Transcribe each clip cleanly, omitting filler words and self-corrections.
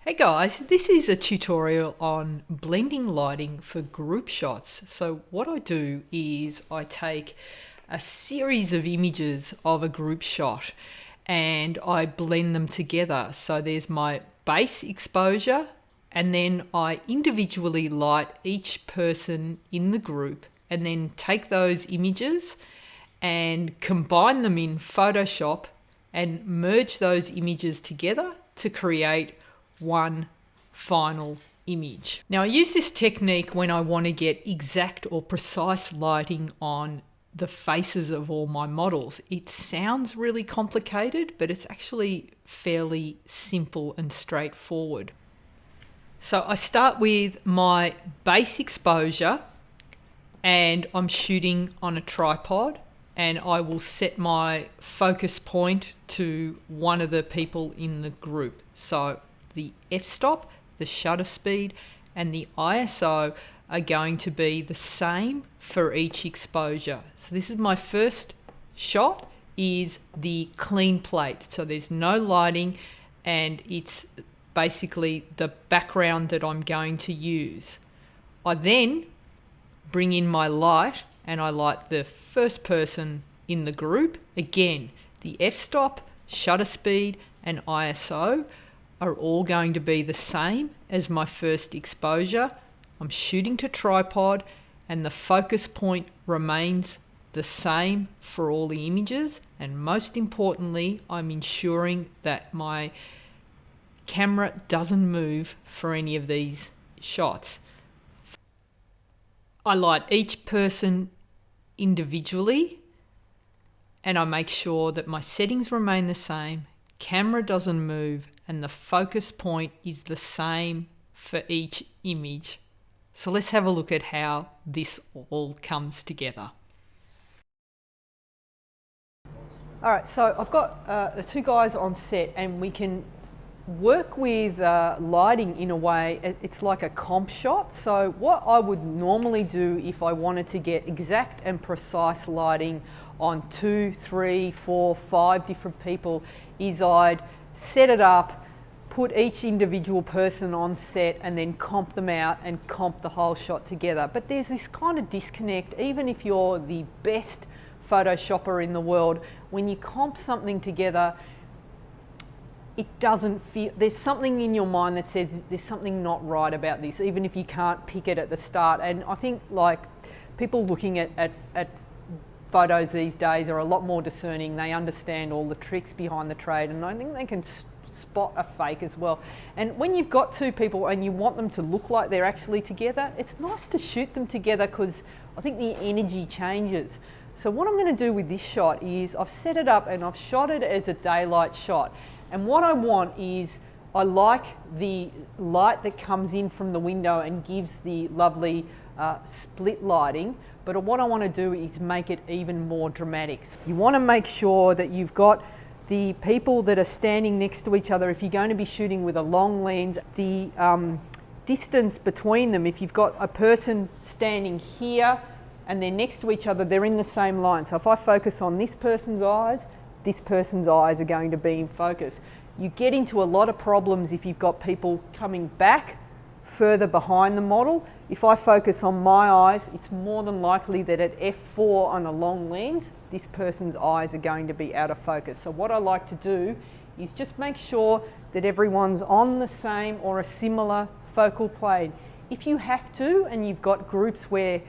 Hey guys, this is a tutorial on blending lighting for group shots. So what I do is I take a series of images of a group shot and I blend them together. So there's my base exposure and then I individually light each person in the group and then take those images and combine them in Photoshop and merge those images together to create one final image. Now I use this technique when I want to get exact or precise lighting on the faces of all my models. It sounds really complicated, but it's actually fairly simple and straightforward. So I start with my base exposure and I'm shooting on a tripod, and I will set my focus point to one of the people in the group. So the f-stop, the shutter speed, and the ISO are going to be the same for each exposure. So this is my first shot, is the clean plate. So there's no lighting and it's basically the background that I'm going to use. I then bring in my light and I light the first person in the group. Again, the f-stop, shutter speed, and ISO are all going to be the same as my first exposure. I'm shooting to tripod and the focus point remains the same for all the images, and most importantly, I'm ensuring that my camera doesn't move for any of these shots. I light each person individually and I make sure that my settings remain the same, camera doesn't move, and the focus point is the same for each image. So let's have a look at how this all comes together. All right, so I've got the two guys on set and we can work with lighting in a way, it's like a comp shot. So what I would normally do if I wanted to get exact and precise lighting on 2, 3, 4, 5 different people is I'd set it up, put each individual person on set and then comp them out and comp the whole shot together. But there's this kind of disconnect, even if you're the best Photoshopper in the world, when you comp something together, it doesn't feel, there's something in your mind that says there's something not right about this, even if you can't pick it at the start. And I think like people looking at photos these days are a lot more discerning. They understand all the tricks behind the trade, and I think they can spot a fake as well. And when you've got two people and you want them to look like they're actually together, it's nice to shoot them together because I think the energy changes. So what I'm going to do with this shot is I've set it up and I've shot it as a daylight shot. And what I want is, I like the light that comes in from the window and gives the lovely split lighting. But what I want to do is make it even more dramatic. You want to make sure that you've got the people that are standing next to each other. If you're going to be shooting with a long lens, the distance between them, if you've got a person standing here and they're next to each other, they're in the same line. So if I focus on this person's eyes are going to be in focus. You get into a lot of problems if you've got people coming back further behind the model. If I focus on my eyes, it's more than likely that at f4 on a long lens, this person's eyes are going to be out of focus. So what I like to do is just make sure that everyone's on the same or a similar focal plane. If you have to, and you've got groups where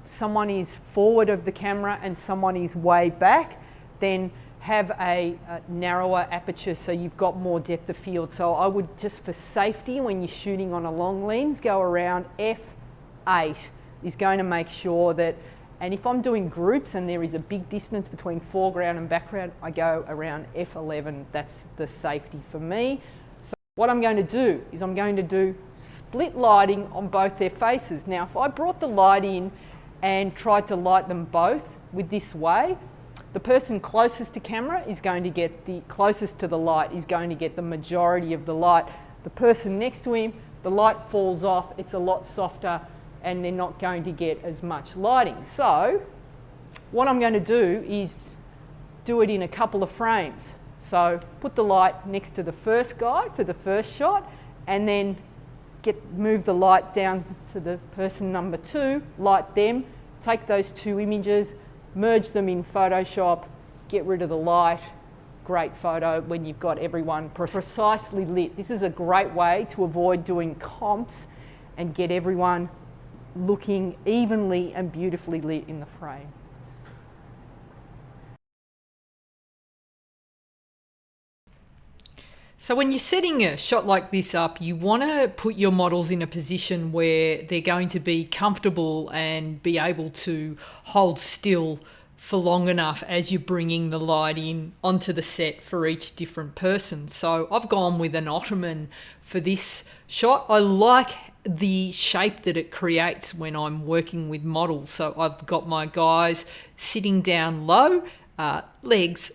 someone is forward of the camera and someone is way back, then have a narrower aperture so you've got more depth of field. So I would just, for safety, when you're shooting on a long lens, go around f8 is going to make sure that, and if I'm doing groups and there is a big distance between foreground and background, I go around f11. That's the safety for me. So what I'm going to do is I'm going to do split lighting on both their faces. Now if I brought the light in and tried to light them both with this way, the person closest to camera is going to get the closest to the light, is going to get the majority of the light. The person next to him, the light falls off, it's a lot softer and they're not going to get as much lighting. So what I'm going to do is do it in a couple of frames. So put the light next to the first guy for the first shot and then move the light down to the person number 2, light them, take those 2 images, merge them in Photoshop, get rid of the light. Great photo when you've got everyone precisely lit. This is a great way to avoid doing comps and get everyone looking evenly and beautifully lit in the frame. So when you're setting a shot like this up, you want to put your models in a position where they're going to be comfortable and be able to hold still for long enough as you're bringing the light in onto the set for each different person. So I've gone with an ottoman for this shot. I like the shape that it creates when I'm working with models. So I've got my guys sitting down low, legs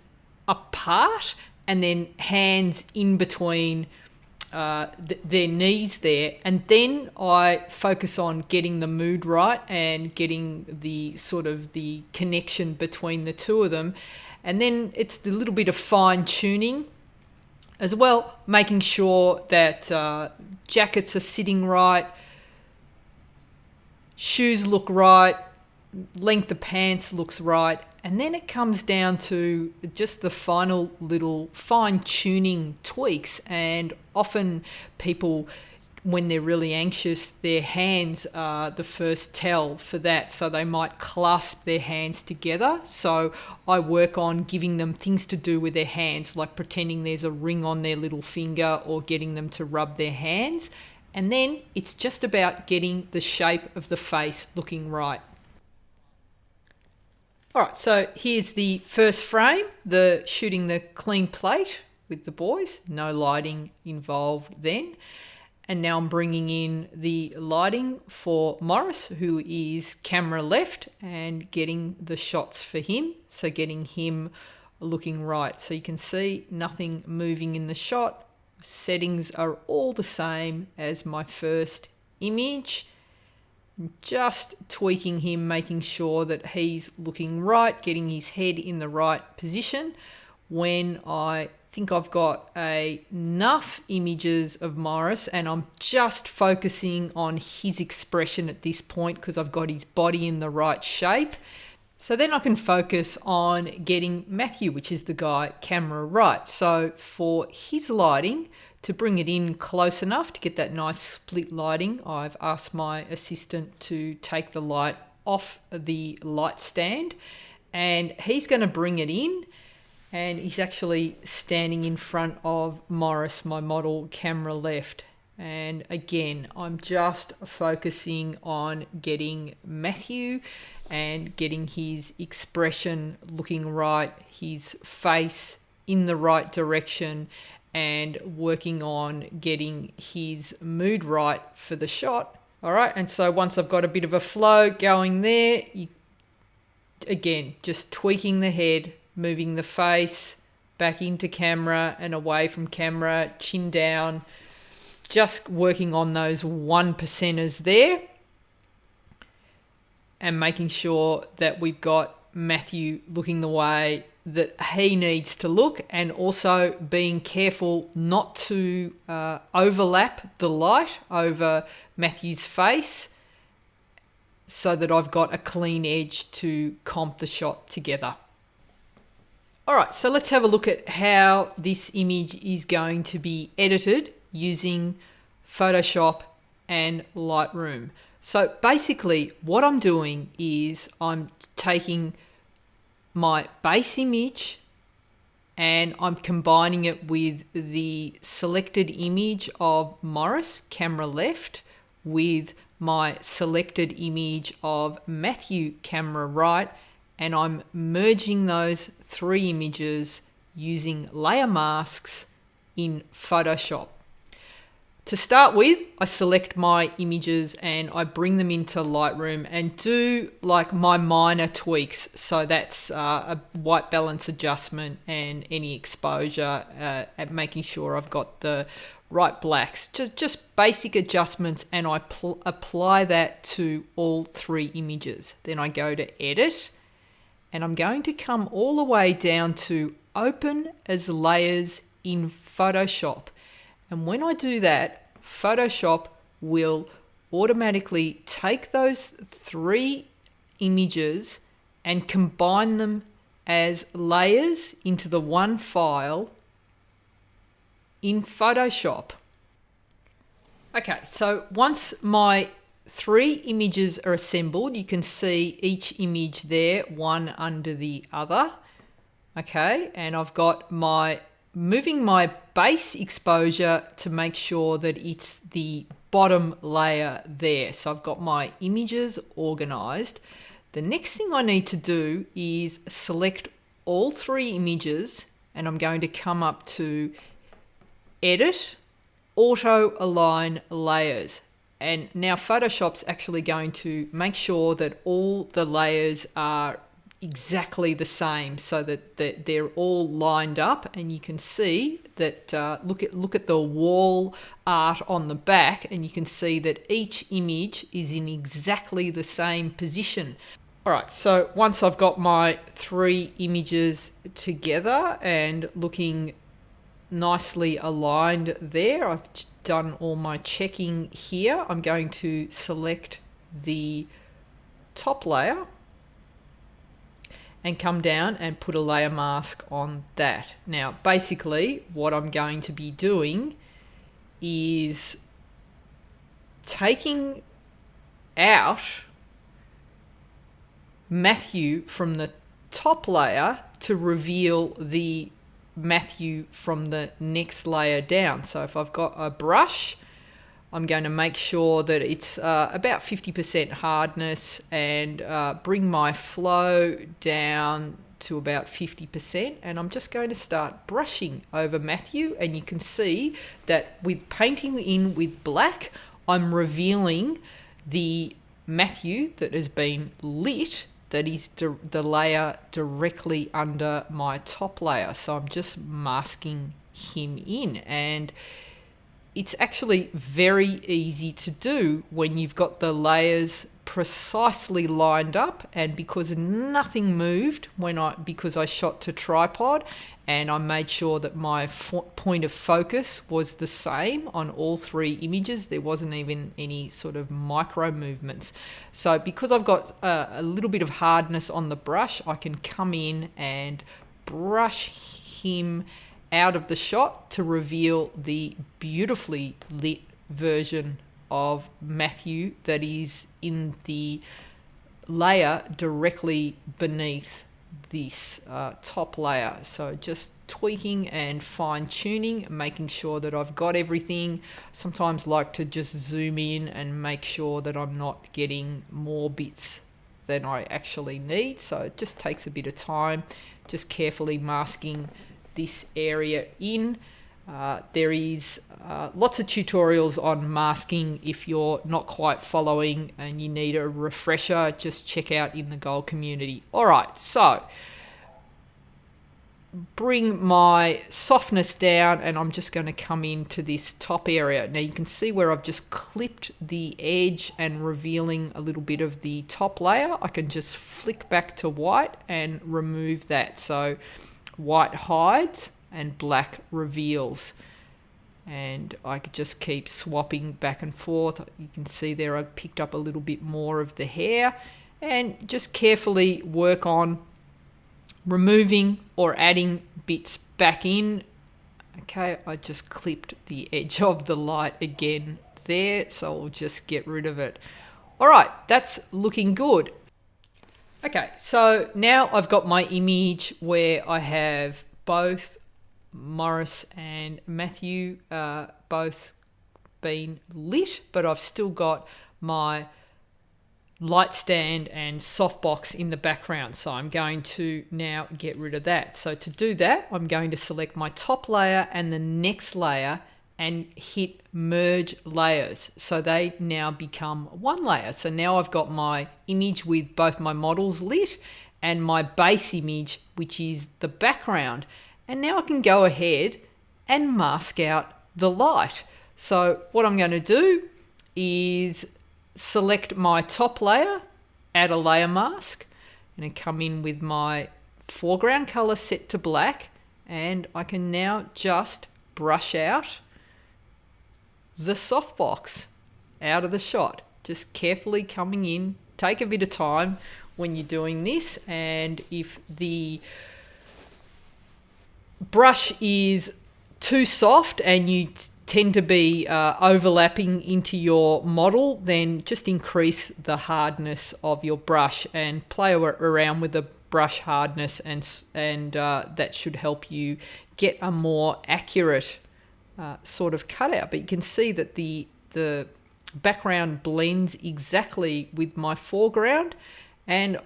apart, and then hands in between their knees there. And then I focus on getting the mood right and getting the sort of the connection between the two of them. And then it's the little bit of fine tuning as well, making sure that jackets are sitting right, shoes look right, length of pants looks right. And then it comes down to just the final little fine-tuning tweaks. And often people, when they're really anxious, their hands are the first tell for that. So they might clasp their hands together. So I work on giving them things to do with their hands, like pretending there's a ring on their little finger or getting them to rub their hands. And then it's just about getting the shape of the face looking right. All right, so here's the first frame, shooting the clean plate with the boys, no lighting involved then. And now I'm bringing in the lighting for Morris, who is camera left, and getting the shots for him. So getting him looking right. So you can see nothing moving in the shot. Settings are all the same as my first image. Just tweaking him, making sure that he's looking right, getting his head in the right position. When I think I've got enough images of Morris and I'm just focusing on his expression at this point because I've got his body in the right shape. So then I can focus on getting Matthew, which is the guy camera right. So for his lighting, to bring it in close enough to get that nice split lighting, I've asked my assistant to take the light off the light stand, and he's going to bring it in, and he's actually standing in front of Morris, my model, camera left. And again, I'm just focusing on getting Matthew and getting his expression looking right, his face in the right direction, and working on getting his mood right for the shot. All right, and so once I've got a bit of a flow going there, again, just tweaking the head, moving the face back into camera and away from camera, chin down, just working on those 1%ers there and making sure that we've got Matthew looking the way that he needs to look, and also being careful not to overlap the light over Matthew's face so that I've got a clean edge to comp the shot together. All right, so let's have a look at how this image is going to be edited using Photoshop and Lightroom. So basically what I'm doing is I'm taking my base image and I'm combining it with the selected image of Morris, camera left, with my selected image of Matthew, camera right, and I'm merging those 3 images using layer masks in Photoshop. To start with, I select my images and I bring them into Lightroom and do like my minor tweaks. So that's a white balance adjustment and any exposure, at making sure I've got the right blacks. Just basic adjustments, and I apply that to all 3 images. Then I go to Edit, and I'm going to come all the way down to Open as Layers in Photoshop. And when I do that, Photoshop will automatically take those 3 images and combine them as layers into the one file in Photoshop. Okay, so once my 3 images are assembled, you can see each image there, one under the other. Okay, and I've got moving my base exposure to make sure that it's the bottom layer there. So I've got my images organized. The next thing I need to do is select all 3 images, and I'm going to come up to Edit, Auto Align Layers. And now Photoshop's actually going to make sure that all the layers are exactly the same, so that they're all lined up, and you can see that look at the wall art on the back, and you can see that each image is in exactly the same position. All right, so once I've got my 3 images together and looking nicely aligned there, I've done all my checking here. I'm going to select the top layer and come down and put a layer mask on that. Now, basically, what I'm going to be doing is taking out Matthew from the top layer to reveal the Matthew from the next layer down. So if I've got a brush, I'm going to make sure that it's about 50% hardness, and bring my flow down to about 50%, and I'm just going to start brushing over Matthew. And you can see that with painting in with black, I'm revealing the Matthew that has been lit, that is the layer directly under my top layer. So I'm just masking him in, and it's actually very easy to do when you've got the layers precisely lined up. And because nothing moved because I shot to tripod, and I made sure that my point of focus was the same on all 3 images, there wasn't even any sort of micro movements. So because I've got a little bit of hardness on the brush, I can come in and brush him out of the shot to reveal the beautifully lit version of Matthew that is in the layer directly beneath this top layer. So just tweaking and fine tuning, making sure that I've got everything. Sometimes like to just zoom in and make sure that I'm not getting more bits than I actually need. So it just takes a bit of time, just carefully masking this area in. There is lots of tutorials on masking. If you're not quite following and you need a refresher, just check out in the gold community. All right, so bring my softness down, and I'm just going to come into this top area. Now you can see where I've just clipped the edge and revealing a little bit of the top layer. I can just flick back to white and remove that. So white hides and black reveals, and I could just keep swapping back and forth. You can see there I picked up a little bit more of the hair, and just carefully work on removing or adding bits back in. Okay, I just clipped the edge of the light again there, so I'll just get rid of it. All right, that's looking good. Okay, so now I've got my image where I have both Morris and Matthew both been lit, but I've still got my light stand and softbox in the background. So I'm going to now get rid of that. So to do that, I'm going to select my top layer and the next layer and hit merge layers. So they now become one layer. So now I've got my image with both my models lit and my base image, which is the background. And now I can go ahead and mask out the light. So what I'm going to do is select my top layer, add a layer mask, and then come in with my foreground color set to black, and I can now just brush out the softbox out of the shot. Just carefully coming in. Take a bit of time when you're doing this, and if the brush is too soft and you tend to be overlapping into your model, then just increase the hardness of your brush and play around with the brush hardness, and that should help you get a more accurate sort of cutout. But you can see that the background blends exactly with my foreground, and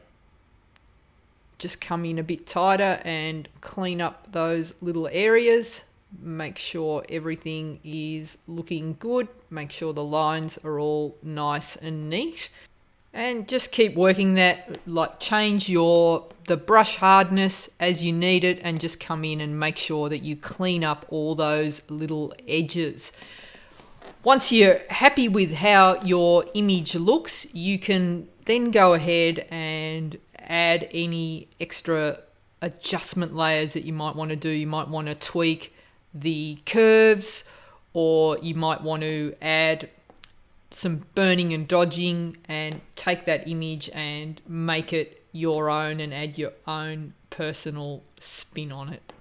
just come in a bit tighter and clean up those little areas. Make sure everything is looking good. Make sure the lines are all nice and neat. And just keep working that, like change the brush hardness as you need it, and just come in and make sure that you clean up all those little edges. Once you're happy with how your image looks, you can then go ahead and add any extra adjustment layers that you might want to do. You might want to tweak the curves, or you might want to add some burning and dodging and take that image and make it your own and add your own personal spin on it.